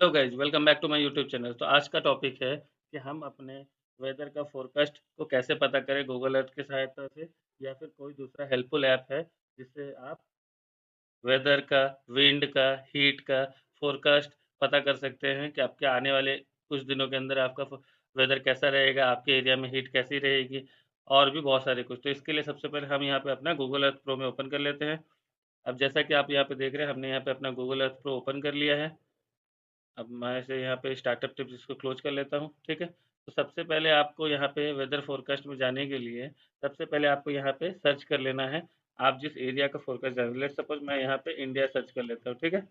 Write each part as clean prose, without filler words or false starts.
Hello guys, welcome back to my YouTube channel. तो आज का टॉपिक है कि हम अपने वेदर का फोरकास्ट को कैसे पता करें, गूगल अर्थ की सहायता से या फिर कोई दूसरा हेल्पफुल ऐप है जिससे आप वेदर का, विंड का, हीट का फोरकास्ट पता कर सकते हैं कि आपके आने वाले कुछ दिनों के अंदर आपका वेदर कैसा रहेगा, आपके एरिया में हीट कैसी रहेगी और भी बहुत सारे कुछ। तो इसके लिए सबसे पहले हम यहाँ पे अपना गूगल अर्थ प्रो में ओपन कर लेते हैं। अब जैसा कि आप यहाँ पे देख रहे हैं, हमने यहाँ पे अपना गूगल अर्थ प्रो ओपन कर लिया है। अब मैं इसे यहाँ पे स्टार्टअप टिप्स इसको क्लोज कर लेता हूँ, ठीक है। तो सबसे पहले आपको यहाँ पे वेदर फोरकास्ट में जाने के लिए सबसे पहले आपको यहाँ पे सर्च कर लेना है। आप जिस एरिया का फोरकास्ट जान, लेट सपोज मैं यहाँ पे इंडिया सर्च कर लेता हूँ, ठीक है।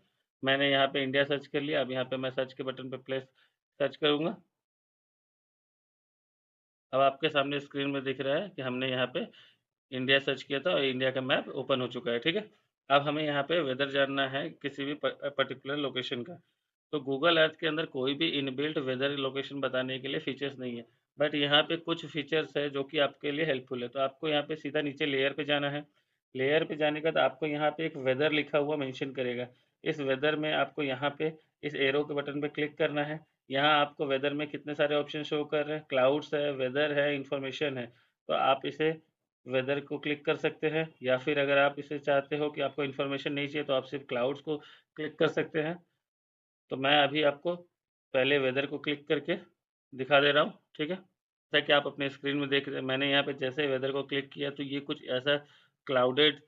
मैंने यहाँ पे इंडिया सर्च कर लिया। अब यहाँ पे मैं सर्च के बटन पे प्लेस सर्च करूँगा। अब आपके सामने स्क्रीन में दिख रहा है कि हमने यहाँ पे इंडिया सर्च किया था और इंडिया का मैप ओपन हो चुका है, ठीक है। अब हमें यहाँ पे वेदर जानना है किसी भी पर्टिकुलर लोकेशन का। तो गूगल अर्थ के अंदर कोई भी इनबिल्ट वेदर लोकेशन बताने के लिए फीचर्स नहीं है, बट यहाँ पे कुछ फीचर्स है जो कि आपके लिए हेल्पफुल है। तो आपको यहाँ पे सीधा नीचे लेयर पे जाना है। लेयर पे जाने के बाद आपको यहाँ पे एक वेदर लिखा हुआ मेंशन करेगा। इस वेदर में आपको यहाँ पे इस एरो के बटन पे क्लिक करना है। यहाँ आपको वेदर में कितने सारे ऑप्शन शो कर रहे हैं, क्लाउड्स है, वेदर है, इंफॉर्मेशन है। तो आप इसे वेदर को क्लिक कर सकते हैं, या फिर अगर आप इसे चाहते हो कि आपको इन्फॉर्मेशन नहीं चाहिए तो आप सिर्फ क्लाउड्स को क्लिक कर सकते हैं। तो मैं अभी आपको पहले वेदर को क्लिक करके दिखा दे रहा हूँ, ठीक है। जैसा कि आप अपने स्क्रीन में देख रहे हैं, मैंने यहाँ पे जैसे वेदर को क्लिक किया तो ये कुछ ऐसा क्लाउडेड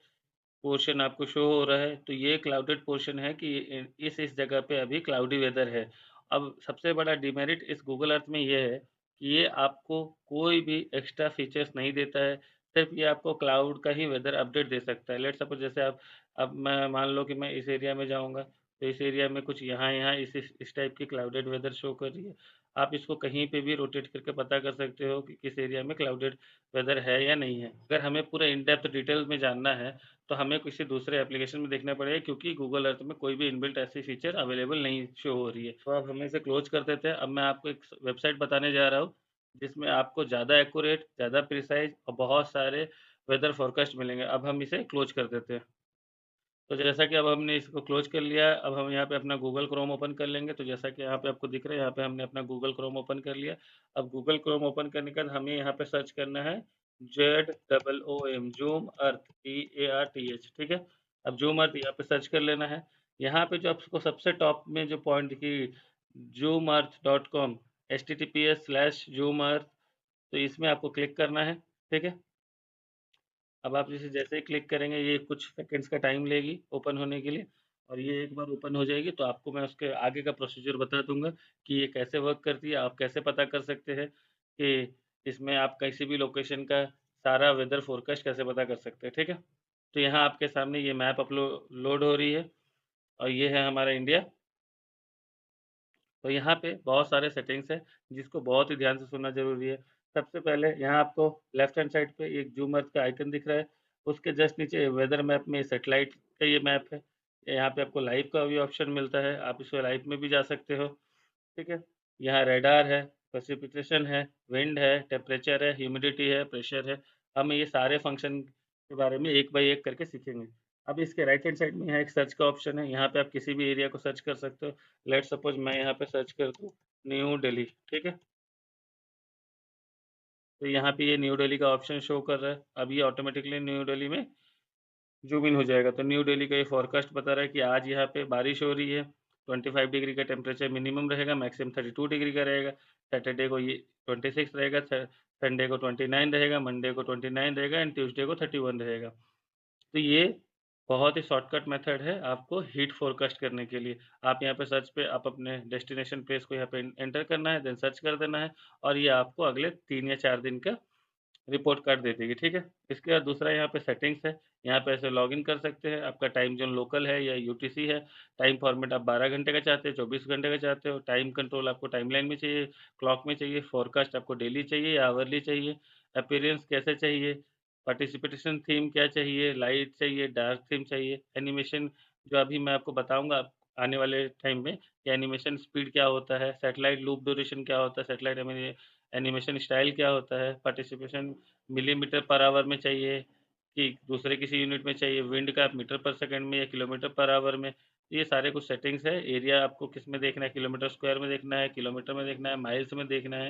पोर्शन आपको शो हो रहा है। तो ये क्लाउडेड पोर्शन है कि इस जगह पे अभी क्लाउडी वेदर है। अब सबसे बड़ा डिमेरिट इस गूगल अर्थ में ये है कि ये आपको कोई भी एक्स्ट्रा फीचर्स नहीं देता है। सिर्फ ये आपको क्लाउड का ही वेदर अपडेट दे सकता है। लेट्स सपोज जैसे आप, अब मैं मान लो कि मैं इस एरिया में जाऊँगा, तो इस एरिया में कुछ यहाँ-यहाँ इस टाइप की क्लाउडेड वेदर शो कर रही है। आप इसको कहीं पे भी रोटेट करके पता कर सकते हो कि किस एरिया में क्लाउडेड वेदर है या नहीं है। अगर हमें पूरा इन डेप्थ डिटेल में जानना है तो हमें किसी दूसरे एप्लीकेशन में देखना पड़ेगा, क्योंकि गूगल अर्थ में कोई भी इनबिल्ट ऐसी फीचर अवेलेबल नहीं शो हो रही है। तो अब हम इसे क्लोज कर देते हैं। अब मैं आपको एक वेबसाइट बताने जा रहा हूँ जिसमें आपको ज़्यादा एक्यूरेट, ज़्यादा प्रिसाइज और बहुत सारे वेदर फोरकास्ट मिलेंगे। अब हम इसे क्लोज कर देते हैं। तो जैसा कि अब हमने इसको क्लोज कर लिया है, अब हम यहाँ पे अपना गूगल क्रोम ओपन कर लेंगे। तो जैसा कि यहाँ पे आपको दिख रहा है, यहाँ पे हमने अपना गूगल क्रोम ओपन कर लिया। अब गूगल क्रोम ओपन करने के बाद हमें यहाँ पे सर्च करना है ZOOM, जूम अर्थ, EARTH, ठीक है। अब जूम अर्थ यहाँ पे सर्च कर लेना है। यहाँ पे जो आपको सबसे टॉप में जो पॉइंट की zoomEarth.com, https/zoomEarth, तो इसमें आपको क्लिक करना है, ठीक है। अब आप इसे जैसे ही क्लिक करेंगे, ये कुछ सेकंड्स का टाइम लेगी ओपन होने के लिए, और ये एक बार ओपन हो जाएगी तो आपको मैं उसके आगे का प्रोसीजर बता दूंगा कि ये कैसे वर्क करती है। आप कैसे पता कर सकते हैं कि इसमें आप किसी भी लोकेशन का सारा वेदर फोरकास्ट कैसे पता कर सकते हैं, ठीक है। तो यहाँ आपके सामने ये मैप अपलोड लोड हो रही है और ये है हमारा इंडिया। तो यहाँ पे बहुत सारे सेटिंग्स हैं जिसको बहुत ही ध्यान से सुनना ज़रूरी है। सबसे पहले यहाँ आपको लेफ्ट हैंड साइड पे एक ज़ूम अर्थ का आइकन दिख रहा है, उसके जस्ट नीचे वेदर मैप में सैटेलाइट का ये मैप है। यहाँ पे आपको लाइव का भी ऑप्शन मिलता है, आप इसमें लाइव में भी जा सकते हो, ठीक है। यहाँ रेडार है, प्रेसिपिटेशन है, विंड है, टेम्परेचर है, ह्यूमिडिटी है, प्रेशर है। हम ये सारे फंक्शन के बारे में एक बाय एक करके सीखेंगे। अब इसके राइट हैंड साइड में यहाँ एक सर्च का ऑप्शन है, यहाँ पे आप किसी भी एरिया को सर्च कर सकते हो। लेट्स सपोज मैं यहाँ पे सर्च कर दूँ न्यू दिल्ली, ठीक है। तो यहाँ पे ये न्यू दिल्ली का ऑप्शन शो कर रहा है। अब ये ऑटोमेटिकली न्यू दिल्ली में ज़ूम इन हो जाएगा। तो न्यू दिल्ली का ये फोरकास्ट बता रहा है कि आज यहाँ पे बारिश हो रही है, 25 डिग्री का टेम्परेचर मिनिमम रहेगा, मैक्सिमम 32 डिग्री का रहेगा। सैटरडे को ये 26 रहेगा, संडे को 29 रहेगा, मंडे को 29 रहेगा एंड ट्यूसडे को 31 रहेगा। तो ये बहुत ही शॉर्टकट मेथड है आपको हीट फोरकास्ट करने के लिए। आप यहाँ पे सर्च पे आप अपने डेस्टिनेशन प्लेस को यहाँ पे एंटर करना है, देन सर्च कर देना है, और ये आपको अगले 3 या 4 दिन का रिपोर्ट कार्ड दे देगी, ठीक है। इसके बाद दूसरा यहाँ पे सेटिंग्स है, यहाँ पे ऐसे लॉगिन कर सकते हैं। आपका टाइम जोन लोकल है या यूटीसी है, टाइम फॉर्मेट आप 12 घंटे का चाहते हो, 24 घंटे का चाहते हो, टाइम कंट्रोल आपको टाइमलाइन में चाहिए, क्लॉक में चाहिए, फोरकास्ट आपको डेली चाहिए या आवरली चाहिए, अपीयरेंस कैसे चाहिए, पार्टिसिपेशन थीम क्या चाहिए, लाइट चाहिए, डार्क थीम चाहिए, एनिमेशन जो अभी मैं आपको बताऊँगा आने वाले टाइम में कि एनिमेशन स्पीड क्या होता है, सैटेलाइट लूप ड्यूरेशन क्या होता है, सैटेलाइट एनिमेशन स्टाइल क्या होता है, पार्टिसिपेशन मिलीमीटर पर आवर में चाहिए कि दूसरे किसी यूनिट में चाहिए, विंड का मीटर पर सेकंड में या किलोमीटर पर आवर में, ये सारे कुछ सेटिंग्स है। एरिया आपको किस में देखना है, किलोमीटर स्क्वायर में देखना है, किलोमीटर में देखना है, माइल्स में देखना है,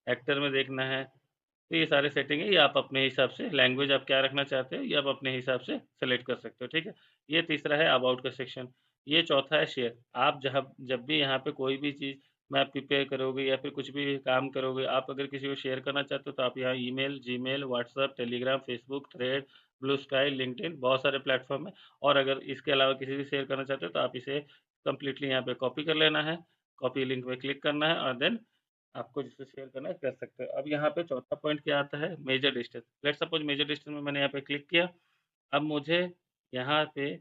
हेक्टर में देखना है। तो ये सारे सेटिंग है, ये आप अपने हिसाब से लैंग्वेज आप क्या रखना चाहते हो ये आप अपने हिसाब से सेलेक्ट कर सकते हो, ठीक है। ये तीसरा है अबाउट का सेक्शन। ये चौथा है शेयर। आप जहाँ जब भी यहाँ पे कोई भी चीज़ मैप प्रिपेयर करोगे या फिर कुछ भी काम करोगे, आप अगर किसी को शेयर करना चाहते हो तो आप यहाँ email, Gmail, WhatsApp, Telegram, Facebook, thread, blue sky, LinkedIn, बहुत सारे प्लेटफॉर्म है। और अगर इसके अलावा किसी भी शेयर करना चाहते हो तो आप इसे कंप्लीटली यहाँ पे कॉपी कर लेना है, कॉपी लिंक पे क्लिक करना है और देन आपको जिससे शेयर करना है कर सकते हो। अब यहाँ पे चौथा पॉइंट क्या आता है, major distance. Let's suppose major distance में मैंने यहाँ पे क्लिक किया। अब मुझे यहाँ पे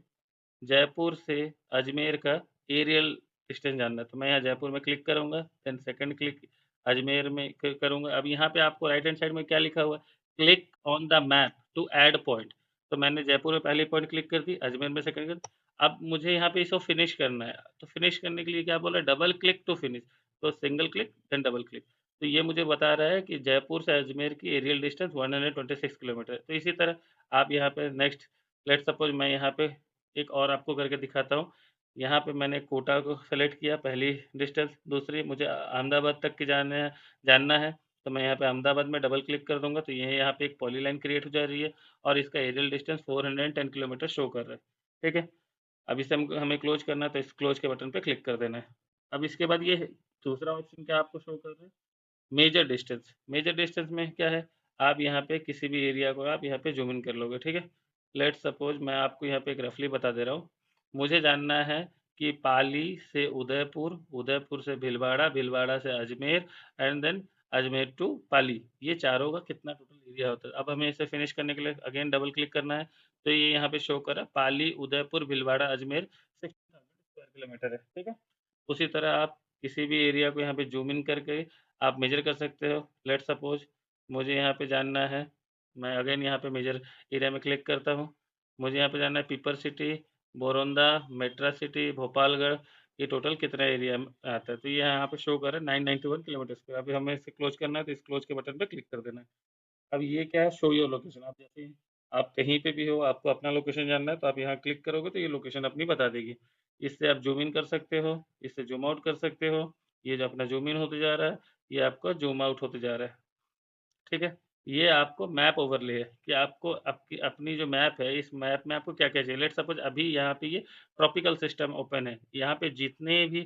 जयपुर से अजमेर का एरियल डिस्टेंस जानना है, तो मैं यहाँ जयपुर में क्लिक करूँगा, देन सेकंड क्लिक अजमेर में करूँगा। अब यहाँ पे आपको राइट हैंड साइड में क्या लिखा हुआ है, click on the map to add point. तो मैंने जयपुर में पहली पॉइंट क्लिक कर दी, अजमेर में सेकंड कर। अब मुझे यहाँ पे इसको फिनिश करना है, तो फिनिश करने के लिए क्या बोला, डबल क्लिक टू फिनिश। तो single click then double click. तो ये मुझे बता रहा है कि जयपुर से अजमेर की एरियल डिस्टेंस 126 किलोमीटर है। तो इसी तरह आप यहाँ पे नेक्स्ट, लेट सपोज मैं यहाँ पे एक और आपको करके दिखाता हूँ। यहाँ पे मैंने कोटा को सेलेक्ट किया, पहली डिस्टेंस। दूसरी मुझे अहमदाबाद तक की जानना है, तो मैं यहाँ पे अहमदाबाद में डबल क्लिक कर दूंगा, तो ये यहाँ पे एक पॉलीलाइन क्रिएट हो जा रही है और इसका एरियल डिस्टेंस 410 किलोमीटर शो कर रहा है, ठीक है। अब इसे हमें क्लोज करना है, तो इस क्लोज के बटन पे क्लिक कर देना है। अब इसके बाद ये दूसरा ऑप्शन क्या आपको शो कर रहा है, मेजर डिस्टेंस। मेजर डिस्टेंस में क्या है, आप यहाँ पे किसी भी एरिया को आप यहाँ पे जूम इन कर लोगे, ठीक है। लेट सपोज मैं आपको यहाँ पे एक रफली बता दे रहा हूँ। मुझे जानना है कि पाली से उदयपुर, उदयपुर से भीलवाड़ा, भीलवाड़ा से Ajmer and then Ajmer to Pali, ये चारों का कितना टोटल एरिया होता है। अब हमें इसे फिनिश करने के लिए अगेन डबल क्लिक करना है, तो ये यहाँ पे शो कर रहा है पाली, उदयपुर, भीलवाड़ा, अजमेर 16,000 स्क्वायर किलोमीटर है, ठीक है। उसी तरह आप किसी भी एरिया को यहाँ पे जूम इन करके आप मेजर कर सकते हो। लेट सपोज मुझे यहाँ पे जानना है, मैं अगेन यहाँ पे मेजर एरिया में क्लिक करता हूँ। मुझे यहाँ पे जानना है पीपर सिटी, बोरोंदा, मेट्रा सिटी, भोपालगढ़, ये टोटल कितना एरिया में आता है। तो ये यहाँ पे शो कर रहा है 991 किलोमीटर स्क्वायर। अभी हमें इसे क्लोज करना है, तो इस क्लोज के बटन पे क्लिक कर देना है। अब ये क्या है, शो योर लोकेशन। आप जैसे ही आप कहीं पे भी हो, आपको अपना लोकेशन जानना है, तो आप यहाँ क्लिक करोगे तो ये लोकेशन अपनी बता देगी। इससे आप जूम इन कर सकते हो, इससे जूम आउट कर सकते हो। ये जो अपना जूम इन होते जा रहा है, ये आपका जूम आउट होते जा रहा है, ठीक है। ये आपको मैप ओवरले है कि आपको आपकी अपनी जो मैप है, इस मैप में आपको क्या क्या चाहिए। लेट सपोज अभी यहाँ पे ये ट्रॉपिकल सिस्टम ओपन है, यहाँ पे जितने भी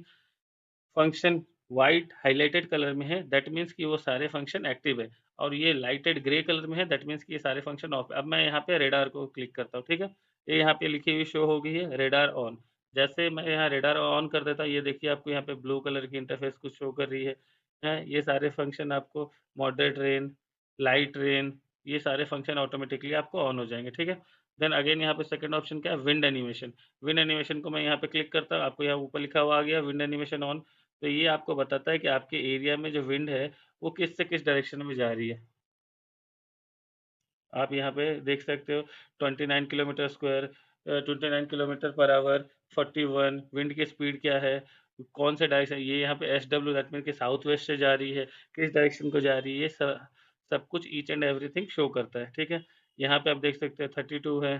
फंक्शन वाइट हाइलाइटेड कलर में है, दैट मीन्स कि वो सारे फंक्शन एक्टिव है। और ये लाइटेड ग्रे कलर में है, दैट मीन्स कि ये सारे फंक्शन ऑफ है। अब मैं यहाँ पे रेडार को क्लिक करता हूँ, ठीक है। ये यहाँ पे लिखी हुई शो हो गई है रेडार ऑन। जैसे मैं यहाँ रेडार ऑन कर देता हूँ, ये देखिए आपको यहाँ पे ब्लू कलर की इंटरफेस कुछ शो कर रही है। ये सारे फंक्शन आपको मॉडरेट रेन, लाइट रेन, ये सारे फंक्शन ऑटोमेटिकली आपको ऑन हो जाएंगे, ठीक है। देन अगेन यहाँ पे सेकंड ऑप्शन क्या है, विंड एनिमेशन। विंड एनिमेशन को मैं यहाँ पे क्लिक करता हूँ, आपको यहाँ ऊपर लिखा हुआ आ गया विंड एनिमेशन ऑन। तो ये आपको बताता है कि आपके एरिया में जो विंड है वो किस से किस डायरेक्शन में जा रही है। आप यहाँ पे देख सकते हो 29 kilometre square, 29 kilometre per hour, 41 wind की स्पीड क्या है, कौन से डायरेक्शन, ये यहाँ पे एस डब्ल्यू दैट मीन कि साउथ वेस्ट से जा रही है, किस डायरेक्शन को जा रही है, ये सब कुछ ईच एंड एवरीथिंग शो करता है, ठीक है। यहाँ पे आप देख सकते हैं 32 है।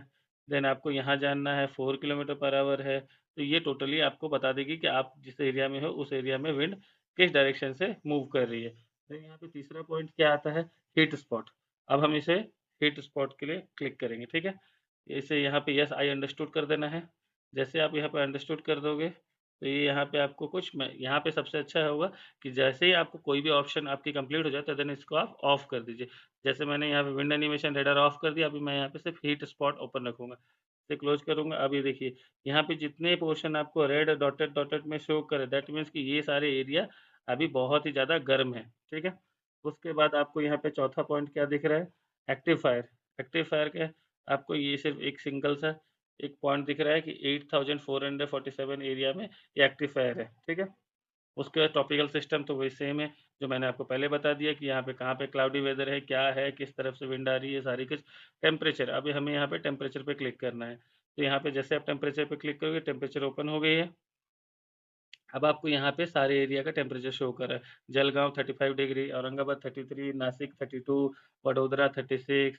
देन आपको यहाँ जानना है 4 किलोमीटर पर आवर है। तो ये टोटली आपको बता देगी कि आप जिस एरिया में हो उस एरिया में विंड किस डायरेक्शन से मूव कर रही है। देन यहाँ पे तीसरा पॉइंट क्या आता है, हीट स्पॉट। अब हम इसे हीट स्पॉट के लिए क्लिक करेंगे, ठीक है। इसे यहाँ पे यस आई अंडरस्टूड कर देना है। जैसे आप यहाँ पे अंडरस्टूड कर दोगे, तो ये यहाँ पे आपको कुछ यहाँ पे सबसे अच्छा होगा कि जैसे ही आपको कोई भी ऑप्शन आपकी कंप्लीट हो जाए, तो देन इसको आप ऑफ कर दीजिए। जैसे मैंने यहाँ पे विंड एनिमेशन रेडर ऑफ कर दिया, अभी मैं यहाँ पे सिर्फ हीट स्पॉट ओपन रखूंगा, इसे क्लोज करूंगा। अभी देखिए यहाँ पे जितने पोर्शन आपको रेड डॉटेड डॉटेड में शो करे, दैट मीन्स कि ये सारे एरिया अभी बहुत ही ज़्यादा गर्म है, ठीक है। उसके बाद आपको यहाँ पे चौथा पॉइंट क्या दिख रहा है, एक्टिव फायर। एक्टिव फायर के आपको ये सिर्फ एक सिंगल सा एक पॉइंट दिख रहा है कि 8447 एरिया में ये एक्टिव फायर है, ठीक है। उसके बाद टॉपिकल सिस्टम तो वही सेम है जो मैंने आपको पहले बता दिया कि यहाँ पे कहाँ पे क्लाउडी वेदर है, क्या है, किस तरफ से विंड आ रही है, सारी कुछ। टेम्परेचर, अभी हमें यहाँ पे टेम्परेचर पे क्लिक करना है, तो यहाँ पे जैसे आप टेम्परेचर पे क्लिक करोगे, टेम्परेचर ओपन हो गई है। अब आपको यहाँ पे सारे एरिया का टेम्परेचर शो कर रहा है। जलगांव 35 डिग्री, औरंगाबाद 33, नासिक 32, वडोदरा 36,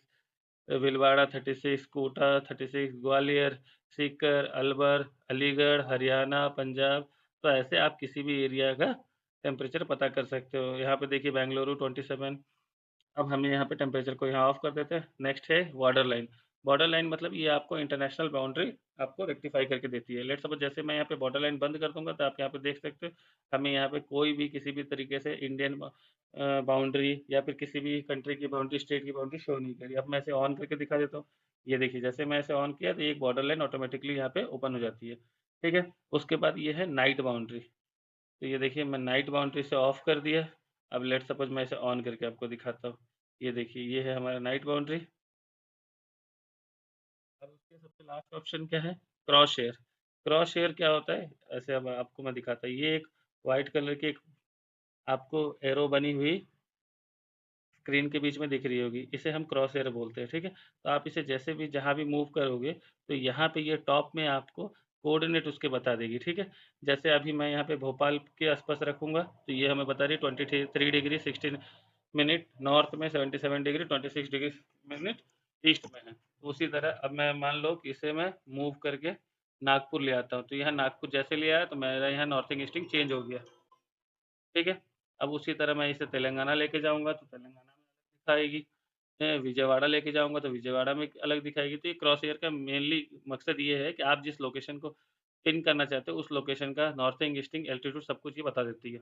भीलवाड़ा 36, कोटा 36, ग्वालियर, सीकर, अलवर, अलीगढ़, हरियाणा, पंजाब। तो ऐसे आप किसी भी एरिया का टेम्परेचर पता कर सकते हो। यहाँ पे देखिए बेंगलुरु 27। अब हमें यहाँ पे टेम्परेचर को यहाँ ऑफ कर देते हैं। नेक्स्ट है बॉर्डर लाइन। बॉर्डर लाइन मतलब ये आपको इंटरनेशनल बाउंड्री आपको रेक्टिफाई करके देती है। लेट्स सपोज जैसे मैं यहाँ पे बॉर्डर लाइन बंद कर दूंगा तो आप यहाँ पे देख सकते हो हमें यहाँ पे कोई भी किसी भी तरीके से इंडियन बाउंड्री या फिर किसी भी कंट्री की बाउंड्री, स्टेट की बाउंड्री शो नहीं करी। अब मैं इसे ऑन करके दिखा देता हूँ। ये देखिए जैसे मैं इसे ऑन किया तो एक बॉर्डर लाइन ऑटोमेटिकली यहाँ पे ओपन हो जाती है। ठीक है। उसके बाद ये है नाइट बाउंड्री। तो ये देखिए मैं नाइट बाउंड्री से ऑफ कर दिया। अब लेट सपोज मैं इसे ऑन करके आपको दिखाता हूँ। ये देखिए ये है हमारा नाइट बाउंड्री। अब उसके सबसे लास्ट ऑप्शन क्या है? Cross share. क्रॉस शेयर क्या होता है? ऐसे अब आपको मैं दिखाता हूँ। ये एक वाइट कलर की एक आपको एरो बनी हुई स्क्रीन के बीच में दिख रही होगी, इसे हम क्रॉस हेयर बोलते हैं। ठीक है। तो आप इसे जैसे भी जहाँ भी मूव करोगे तो यहाँ पे ये टॉप में आपको कोऑर्डिनेट उसके बता देगी। ठीक है। जैसे अभी मैं यहाँ पे भोपाल के आसपास रखूंगा तो ये हमें बता रही है 23 डिग्री 16 मिनट नॉर्थ में, 77 डिग्री 26 मिनट ईस्ट में है। तो उसी तरह अब मैं मान लो कि इसे मैं मूव करके नागपुर ले आता हूँ तो यहाँ नागपुर जैसे ले आया तो मेरा यहाँ नॉर्थिंग ईस्टिंग चेंज हो गया। ठीक है। अब उसी तरह मैं इसे तेलंगाना लेके जाऊंगा तो तेलंगाना में दिखाएगी। विजयवाड़ा लेके जाऊंगा तो विजयवाड़ा में अलग दिखाएगी। तो ये क्रॉस एयर का मेनली मकसद ये है कि आप जिस लोकेशन को पिन करना चाहते हो उस लोकेशन का नॉर्थिंग ईस्टिंग एल्टीट्यूड सब कुछ ये बता देती है।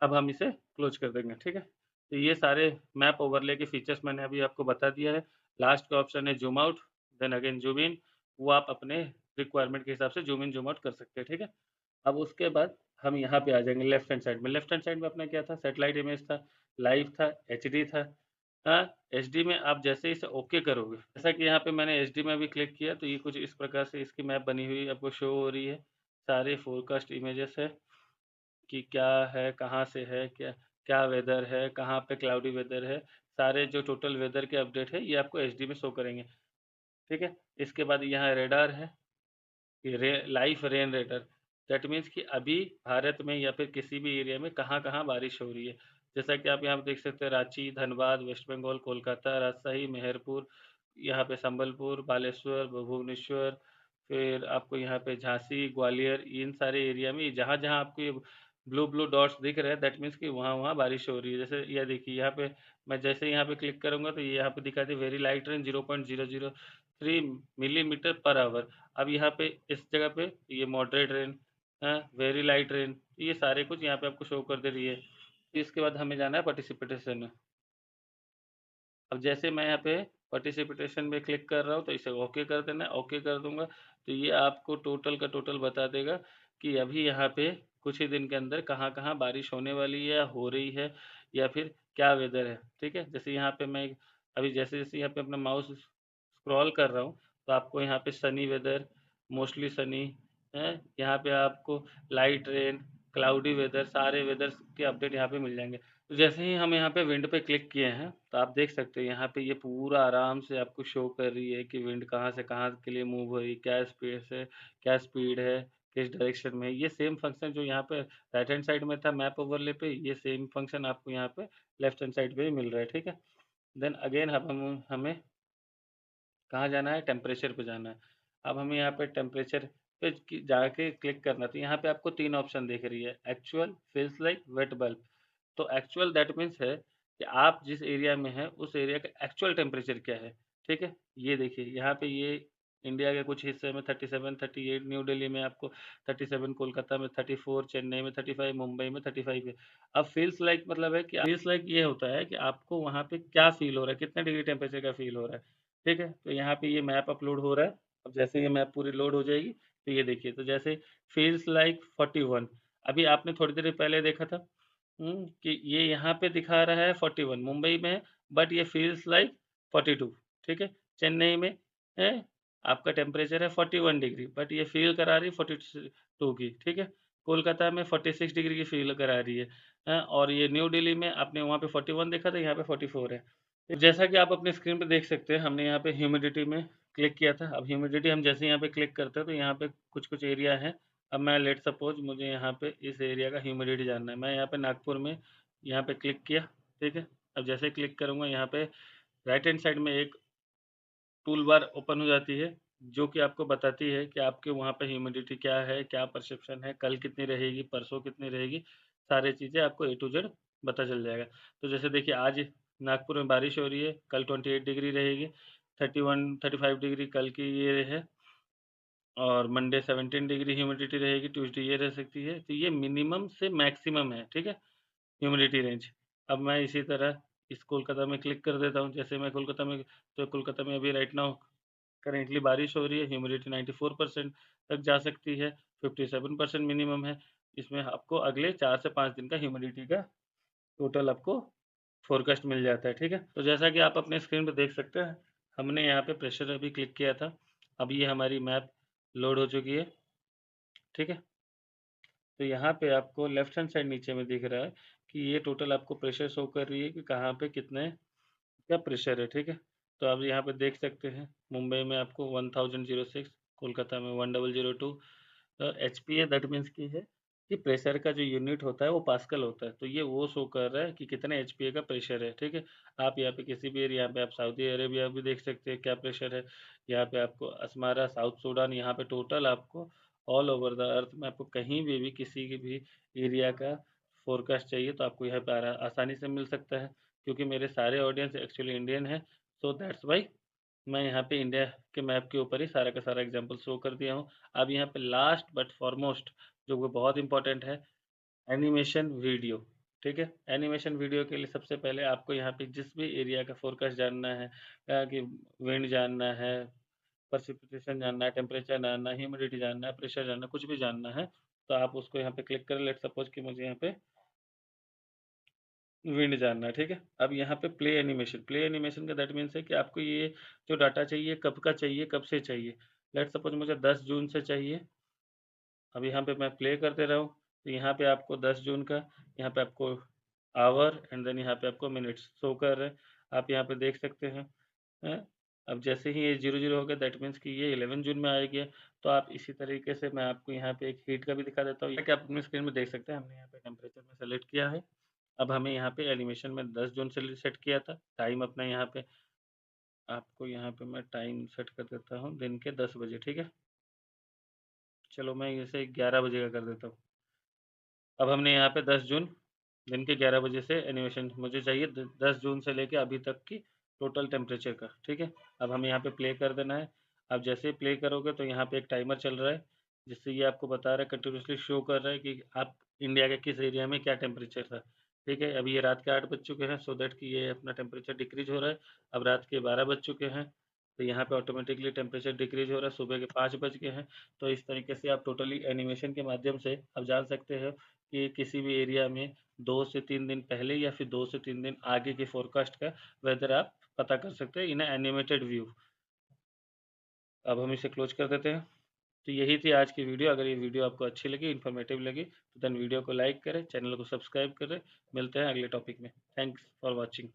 अब हम इसे क्लोज कर देंगे। ठीक है। तो ये सारे मैप ओवरले के फीचर्स मैंने अभी आपको बता दिया है। लास्ट का ऑप्शन है zoom out, then again zoom in. वो आप अपने रिक्वायरमेंट के हिसाब से जूम इन जूम आउट कर सकते हैं। ठीक है। अब उसके बाद हम यहाँ पे आ जाएंगे लेफ्ट हैंड साइड में। लेफ्ट हैंड साइड में अपना क्या था? सेटेलाइट इमेज था, लाइव था, एचडी था। हाँ। एचडी में आप जैसे इसे ओके करोगे, जैसा कि यहाँ पे मैंने एचडी में भी क्लिक किया तो ये कुछ इस प्रकार से इसकी मैप बनी हुई आपको शो हो रही है। सारे फोरकास्ट इमेजेस है कि क्या है, कहाँ से है, क्या क्या वेदर है, कहाँ पे क्लाउडी वेदर है। सारे जो टोटल वेदर के अपडेट है ये आपको एचडी में शो करेंगे। ठीक है। इसके बाद यहाँ रेडार है, live rain raider. That means कि अभी भारत में या फिर किसी भी एरिया में कहाँ कहाँ बारिश हो रही है। जैसा कि आप यहाँ पे देख सकते हैं रांची, धनबाद, वेस्ट बंगाल, कोलकाता, राजशाही, मेहरपुर, यहाँ पे संबलपुर, बालेश्वर, भुवनेश्वर, फिर आपको यहाँ पे झांसी, ग्वालियर, इन सारे एरिया में जहाँ जहाँ आपको ये ब्लू ब्लू डॉट्स दिख रहे हैं दैट मीन्स कि वहाँ वहाँ बारिश हो रही है। जैसे ये देखिए यहाँ पे मैं जैसे यहाँ पे क्लिक करूँगा तो ये यहाँ पे दिखाती है very light rain 0.003 millimetre per hour. अब यहाँ पे इस जगह पे ये moderate rain, very light rain, ये सारे कुछ यहाँ पे आपको शो कर दे रही है। इसके बाद हमें जाना है पार्टिसिपेशन में। अब जैसे मैं यहाँ पे पार्टिसिपेशन में क्लिक कर रहा हूँ तो इसे ओके कर देना है। ओके कर दूंगा तो ये आपको टोटल का टोटल बता देगा कि अभी यहाँ पे कुछ ही दिन के अंदर कहाँ कहाँ बारिश होने वाली है या हो रही है या फिर क्या वेदर है। ठीक है। जैसे यहाँ पे मैं अभी जैसे जैसे यहाँ पे अपना माउस स्क्रॉल कर रहा हूँ तो आपको यहाँ पे सनी वेदर, मोस्टली सनी है, यहाँ पे आपको लाइट रेन, क्लाउडी वेदर, सारे वेदर के अपडेट यहाँ पे मिल जाएंगे। तो जैसे ही हम यहाँ पे विंड पे क्लिक किए हैं तो आप देख सकते हैं यहाँ पे ये पूरा आराम से आपको शो कर रही है कि विंड कहाँ से कहाँ के लिए मूव हो रही है, क्या स्पीड है, क्या स्पीड है, किस डायरेक्शन में। ये सेम फंक्शन जो यहाँ पे राइट हैंड साइड में था मैप ओवरले पे, ये सेम फंक्शन आपको यहाँ पे लेफ्ट हैंड साइड पे भी मिल रहा है। ठीक है। देन अगेन हम हमें कहाँ जाना है? टेम्परेचर पे जाना है। अब हमें यहाँ पे टेम्परेचर पे जाके क्लिक करना है तो यहाँ पे आपको तीन ऑप्शन दिख रही है, actual, feels like, wet bulb. तो एक्चुअल दैट मीन्स है कि आप जिस एरिया में हैं उस एरिया का एक्चुअल टेम्परेचर क्या है। ठीक है। ये देखिए यहाँ पे ये इंडिया के कुछ हिस्से में 37, 38, न्यू दिल्ली में आपको 37, कोलकाता में 34, चेन्नई में 35, मुंबई में 35 है। अब फील्स लाइक मतलब है कि फील्स लाइक ये होता है कि आपको वहाँ पे क्या फील हो रहा है, कितने डिग्री टेम्परेचर का फील हो रहा है। ठीक है। तो यहाँ पे ये मैप अपलोड हो रहा है। अब जैसे ये मैप पूरी लोड हो जाएगी तो ये देखिए तो जैसे फील्स लाइक 41, अभी आपने थोड़ी देर पहले देखा था कि ये यहाँ पे दिखा रहा है 41 मुंबई में है, बट ये फील्स लाइक 42। ठीक है। चेन्नई में है आपका टेम्परेचर है 41 डिग्री बट ये फील करा रही है 42 की। ठीक है। कोलकाता में 46 डिग्री की फील करा रही है। और ये न्यू दिल्ली में आपने वहाँ पे 41 देखा था, यहाँ पे 44 है। तो जैसा कि आप अपने स्क्रीन पे देख सकते हैं हमने यहाँ पे ह्यूमिडिटी में क्लिक किया था। अब ह्यूमिडिटी हम जैसे यहाँ पे क्लिक करते हैं तो यहाँ पे कुछ कुछ एरिया है। अब मैं लेट सपोज मुझे यहाँ पे इस एरिया का ह्यूमिडिटी जानना है, मैं यहाँ पे नागपुर में यहाँ पे क्लिक किया। ठीक है। अब जैसे क्लिक करूँगा यहाँ पे राइट हैंड साइड में एक टूल बार ओपन हो जाती है, जो कि आपको बताती है कि आपके वहाँ पे ह्यूमिडिटी क्या है, क्या परसेप्शन है, कल कितनी रहेगी, परसों कितनी रहेगी, सारी चीज़ें आपको ए टू ज़ेड पता चल जाएगा। तो जैसे देखिए आज नागपुर में बारिश हो रही है, कल 28 डिग्री रहेगी, 31 35 डिग्री कल की ये है, और मंडे 17 डिग्री ह्यूमिडिटी रहेगी, ट्यूसडे ये रह सकती है। तो ये मिनिमम से मैक्सिमम है, ठीक है, ह्यूमिडिटी रेंज। अब मैं इसी तरह इस कोलकाता में क्लिक कर देता हूँ। जैसे मैं कोलकाता में, तो कोलकाता में अभी राइट नाउ करेंटली बारिश हो रही है, ह्यूमिडिटी 94% तक जा सकती है, 57% मिनिमम है। इसमें आपको अगले 4 से 5 दिन का ह्यूमिडिटी का टोटल आपको फोरकास्ट मिल जाता है, ठीक है। तो जैसा कि आप अपने स्क्रीन पे देख सकते हैं, हमने यहाँ पे प्रेशर अभी क्लिक किया था, अब ये हमारी मैप लोड हो चुकी है, ठीक है। तो यहाँ पे आपको लेफ्ट हैंड साइड नीचे में दिख रहा है कि ये टोटल आपको प्रेशर शो कर रही है कि कहाँ पे कितने का प्रेशर है, ठीक है। तो आप यहाँ पे देख सकते हैं, मुंबई में आपको 1006, कोलकाता में 1002 एच पी है, दैट मीन्स की है कि प्रेशर का जो यूनिट होता है वो पास्कल होता है। तो ये वो शो कर रहा है कि कितने एच का प्रेशर है, ठीक है। आप यहाँ पे किसी भी एरिया, यहाँ पे आप सऊदी अरेबिया भी देख सकते हैं क्या प्रेशर है, यहाँ पे आपको असमारा, साउथ सूडान, यहाँ पे टोटल आपको ऑल ओवर द अर्थ में आपको कहीं भी किसी की भी एरिया का फोरकास्ट चाहिए तो आपको यहाँ पे आसानी से मिल सकता है, क्योंकि मेरे सारे ऑडियंस एक्चुअली इंडियन है। सो दैट्स वाई मैं यहाँ पे इंडिया के मैप के ऊपर ही सारा का सारा एग्जांपल शो कर दिया हूँ। अब यहाँ पे लास्ट बट फॉरमोस्ट जो वो बहुत इंपॉर्टेंट है, एनिमेशन वीडियो, ठीक है। एनिमेशन वीडियो के लिए सबसे पहले आपको यहाँ पे जिस भी एरिया का फोरकास्ट जानना है, कि विंड जानना है, प्रेसिपिटेशन जानना है, टेम्परेचर जानना है, ह्यूमिडिटी जानना है, प्रेशर जानना है, कुछ भी जानना है, तो आप उसको यहाँ पे क्लिक करें। लेट सपोज कि मुझे यहाँ पे विंड जानना है, ठीक है। अब यहाँ पे प्ले एनिमेशन का दैट मीन्स है कि आपको ये जो डाटा चाहिए कब का चाहिए, कब से चाहिए। लेट सपोज मुझे 10 जून से चाहिए, अब यहाँ पे मैं प्ले कर दे रहा हूँ, तो यहाँ पे आपको 10 जून का, यहाँ पे आपको आवर एंड देन यहाँ पे आपको मिनट्स शो कर रहे हैं, आप यहाँ पे देख सकते हैं। हैं? अब जैसे ही ये 00 हो गया, दैट मीन्स कि ये 11 जून में आ गया। तो आप इसी तरीके से मैं आपको यहाँ पे एक हीट का भी दिखा देता हूँ, कि आप अपनी स्क्रीन में देख सकते हैं, हमने यहाँ पे टेम्परेचर में सेलेक्ट किया है। अब हमें यहाँ पे एनिमेशन में 10 जून से सेट किया था, टाइम अपना यहाँ पे आपको यहाँ पे मैं टाइम सेट कर देता हूँ दिन के 10 बजे, ठीक है। चलो मैं इसे 11 बजे का कर देता हूँ। अब हमने यहाँ पे 10 जून दिन के 11 बजे से एनिमेशन मुझे चाहिए 10 जून से लेके अभी तक की टोटल टेम्परेचर का, ठीक है। अब हमें यहाँ पे प्ले कर देना है। अब जैसे ही प्ले करोगे तो यहाँ पे एक टाइमर चल रहा है, जिससे ये आपको बता रहा है, कंटिन्यूसली शो कर रहा है कि आप इंडिया के किस एरिया में क्या टेम्परेचर था, ठीक है। अभी ये रात के 8 बज चुके हैं, सो दैट कि ये अपना टेम्परेचर डिक्रीज हो रहा है। अब रात के 12 बज चुके हैं, तो यहाँ पे ऑटोमेटिकली टेम्परेचर डिक्रीज हो रहा है, सुबह के 5 बज गए हैं। तो इस तरीके से आप टोटली एनिमेशन के माध्यम से आप जान सकते हो कि किसी भी एरिया में 2 से 3 दिन पहले या फिर 2 से 3 दिन आगे के फोरकास्ट का वेदर आप पता कर सकते हैं इन एनिमेटेड व्यू। अब हम इसे क्लोज कर देते हैं। तो यही थी आज की वीडियो। अगर ये वीडियो आपको अच्छी लगी, इन्फॉर्मेटिव लगी, तो देन वीडियो को लाइक करें, चैनल को सब्सक्राइब करें। मिलते हैं अगले टॉपिक में। Thanks for watching.